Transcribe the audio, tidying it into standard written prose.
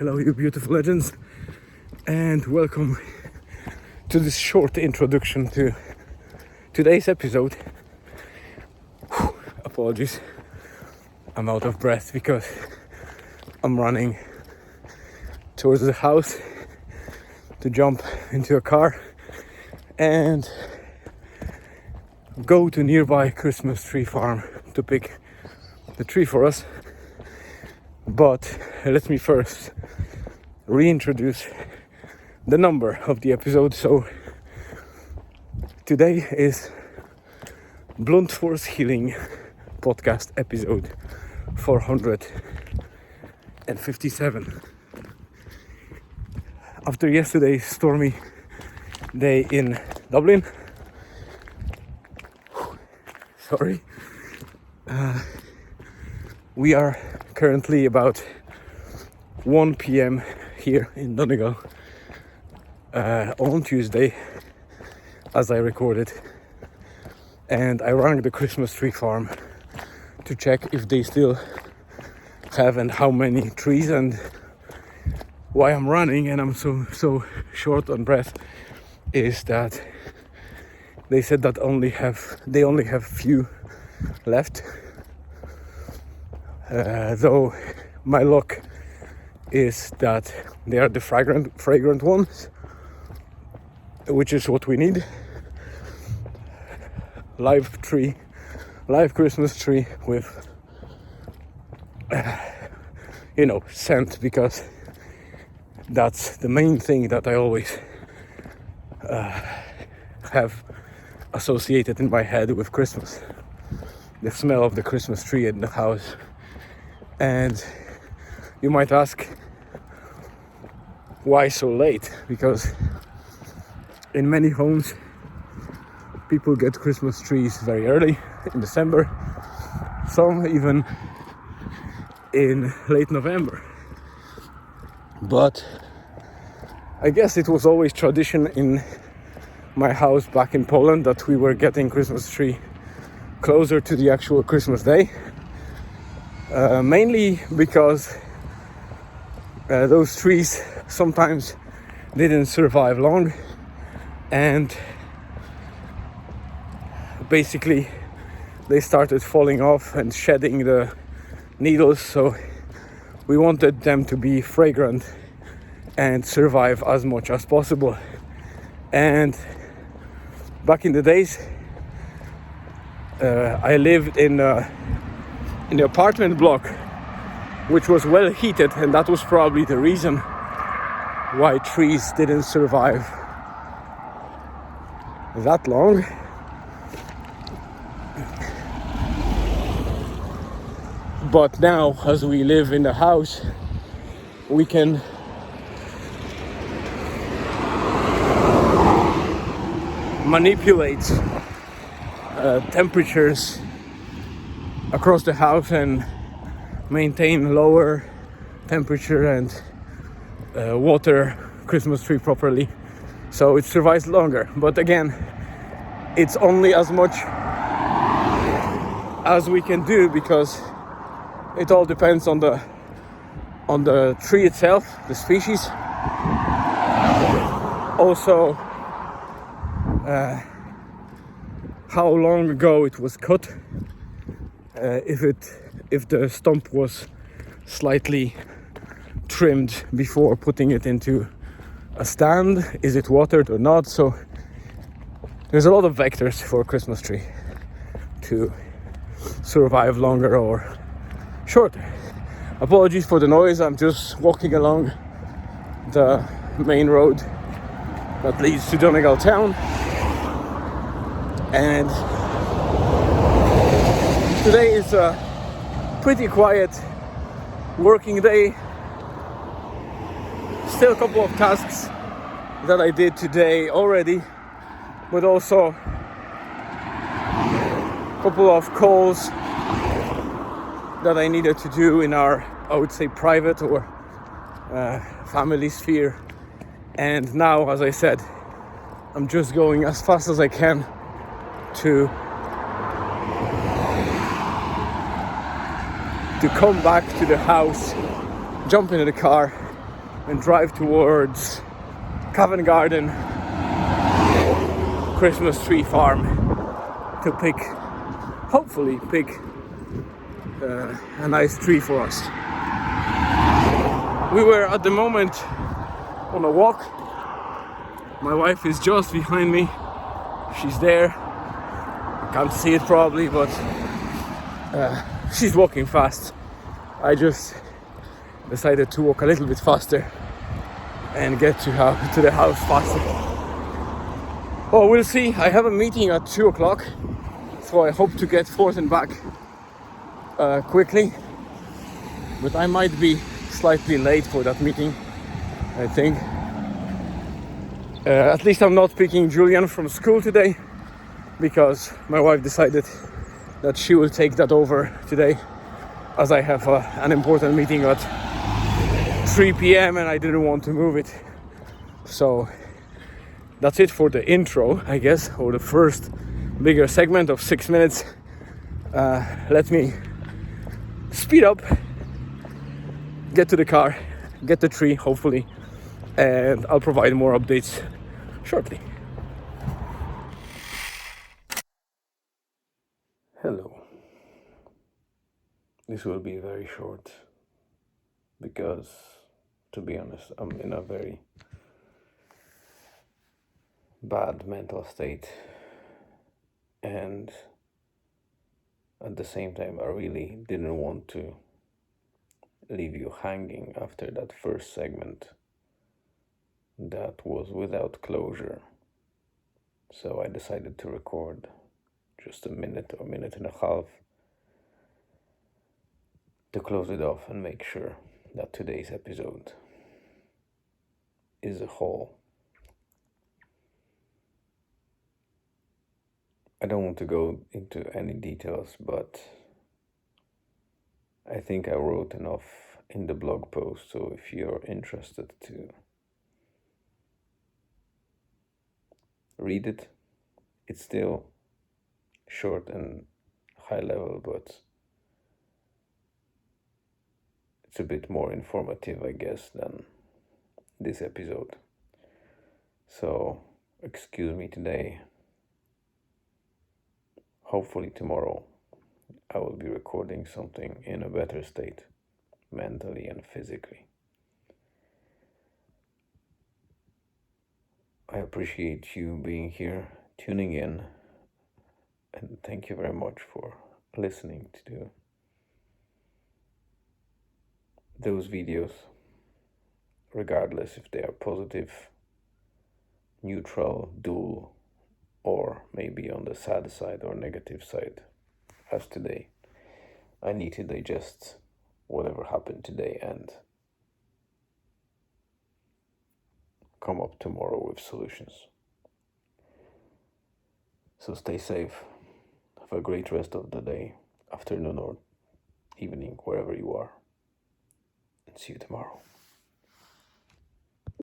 hello you beautiful legends, and welcome to this short introduction to today's episode. Apologies, I'm out of breath because I'm running towards the house to jump into a car and go to nearby Christmas tree farm to pick the tree for us. But let me first reintroduce the number of the episode. So today is Blunt Force Healing podcast episode 457. After yesterday's stormy day in Dublin, we are currently about 1 p.m. here in Donegal on Tuesday as I recorded, and I rang the Christmas tree farm to check if they still have and how many trees. And why I'm running and I'm so short on breath is that they said that they only have few left. Though my luck is that they are the fragrant ones, which is what we need. Live Christmas tree with scent, because that's the main thing that I always have associated in my head with Christmas. The smell of the Christmas tree in the house. And you might ask, why so late? Because in many homes people get Christmas trees very early in December, some even in late November. But I guess it was always tradition in my house back in Poland that we were getting Christmas tree closer to the actual Christmas day. Mainly because those trees sometimes didn't survive long, and basically they started falling off and shedding the needles, so we wanted them to be fragrant and survive as much as possible. And back in the days, I lived in the apartment block, which was well heated, and that was probably the reason why trees didn't survive that long. But now, as we live in the house, we can manipulate temperatures across the house and maintain lower temperature and water Christmas tree properly, so it survives longer. But again, it's only as much as we can do, because it all depends on the tree itself, the species. Also, how long ago it was cut. If the stump was slightly trimmed before putting it into a stand, is it watered or not? So there's a lot of vectors for a Christmas tree to survive longer or shorter. Apologies for the noise, I'm just walking along the main road that leads to Donegal town, and today is a pretty quiet working day. Still a couple of tasks that I did today already, but also a couple of calls that I needed to do in our, I would say, private or family sphere. And now, as I said, I'm just going as fast as I can to come back to the house, jump into the car, and drive towards Covent Garden Christmas tree farm to hopefully pick a nice tree for us. We were at the moment on a walk. My wife is just behind me. She's there. Can't see it probably, but she's walking fast. I just decided to walk a little bit faster and get to the house faster. Oh, we'll see. I have a meeting at 2 o'clock, so I hope to get forth and back quickly. But I might be slightly late for that meeting, I think. At least I'm not picking Julian from school today, because my wife decided that she will take that over today, as I have an important meeting at 3 p.m. and I didn't want to move it. So that's it for the intro, I guess, or the first bigger segment of 6 minutes. Let me speed up, get to the car, get the tree, hopefully, and I'll provide more updates shortly. Hello. This will be very short because, to be honest, I'm in a very bad mental state, and at the same time I really didn't want to leave you hanging after that first segment that was without closure. So I decided to record just a minute or minute and a half to close it off and make sure that today's episode is a whole. I don't want to go into any details, but I think I wrote enough in the blog post, so if you're interested to read it, it's still short and high level, but it's a bit more informative, I guess, than this episode. So excuse me today. Hopefully tomorrow I will be recording something in a better state, mentally and physically. I appreciate you being here, tuning in, and thank you very much for listening to those videos, regardless if they are positive, neutral, dual, or maybe on the sad side or negative side. As today, I need to digest whatever happened today and come up tomorrow with solutions. So stay safe. Have a great rest of the day, afternoon or evening, wherever you are. And see you tomorrow.